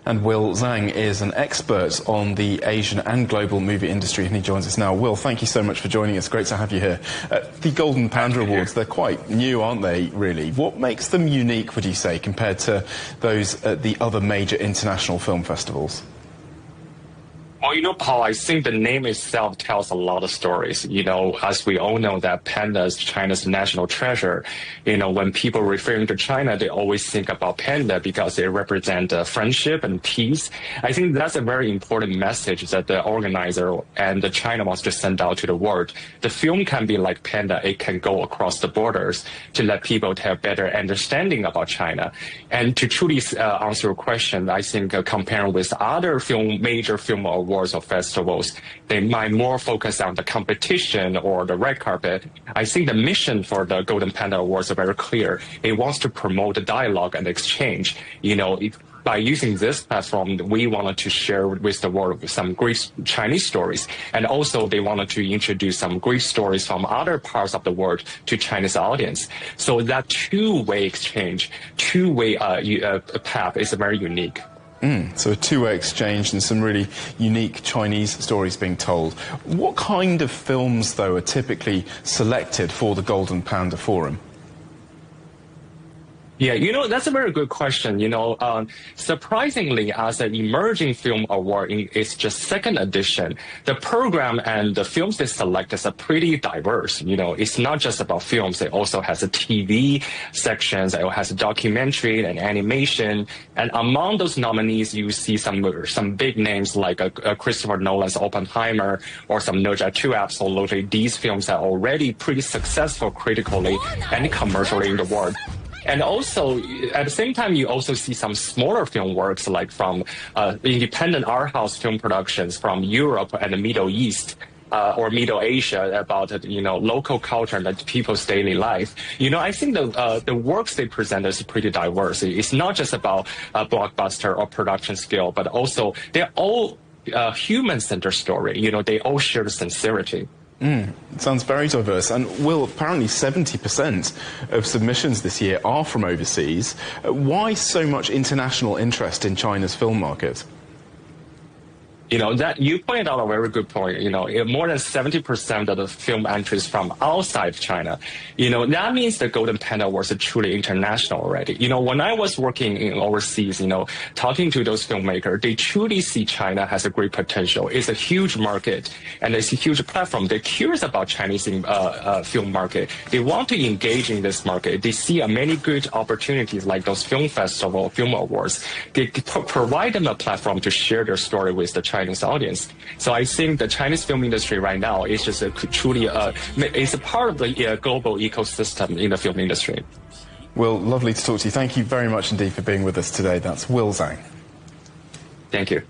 And Will Zang is an expert on the Asian and global movie industry, and he joins us now. Will, thank you so much for joining us. Great to have you here. The Golden Panda Awards, they're quite new, aren't they, really? What makes them unique, would you say, compared to those at the other major international film festivals? Well, Paul, I think the name itself tells a lot of stories. As we all know that panda is China's national treasure. When people referring to China, they always think about panda because they represent friendship and peace. I think that's a very important message that the organizer and the China wants to send out to the world. The film can be like panda. It can go across the borders to let people have better understanding about China. And to truly answer your question, I think comparing with other major film awards or festivals, they might more focus on the competition or the red carpet. I think the mission for the Golden Panda Awards are very clear. It wants to promote the dialogue and exchange. By using this platform, we wanted to share with the world some great Chinese stories. And also they wanted to introduce some great stories from other parts of the world to Chinese audience. So that two-way exchange, two-way path is very unique. So a two-way exchange and some really unique Chinese stories being told. What kind of films, though, are typically selected for the Golden Panda Forum? Yeah, that's a very good question. Surprisingly, as an emerging film award in its just second edition, the program and the films they select is pretty diverse. It's not just about films. It also has a TV sections. It has a documentary and animation. And among those nominees, you see some big names like Christopher Nolan's Oppenheimer or some Ne Zha 2. Absolutely, these films are already pretty successful critically and commercially in the world. And also, at the same time, you also see some smaller film works, like from independent art house film productions from Europe and the Middle East or Middle Asia about local culture and people's daily life. I think the works they present is pretty diverse. It's not just about blockbuster or production skill, but also they're all human-centered story. They all share the sincerity. It sounds very diverse. And Will, apparently 70% of submissions this year are from overseas. Why so much international interest in China's film market? That you pointed out a very good point. More than 70% of the film entries from outside China. That means the Golden Panda Awards are truly international already. When I was working in overseas, talking to those filmmakers, they truly see China has a great potential. It's a huge market and it's a huge platform. They're curious about Chinese film market. They want to engage in this market. They see many good opportunities like those film festival, film awards. They provide them a platform to share their story with the Chinese audience. So I think the Chinese film industry right now is just truly it's a part of the global ecosystem in the film industry. Will, lovely to talk to you. Thank you very much indeed for being with us today. That's Will Zang. Thank you.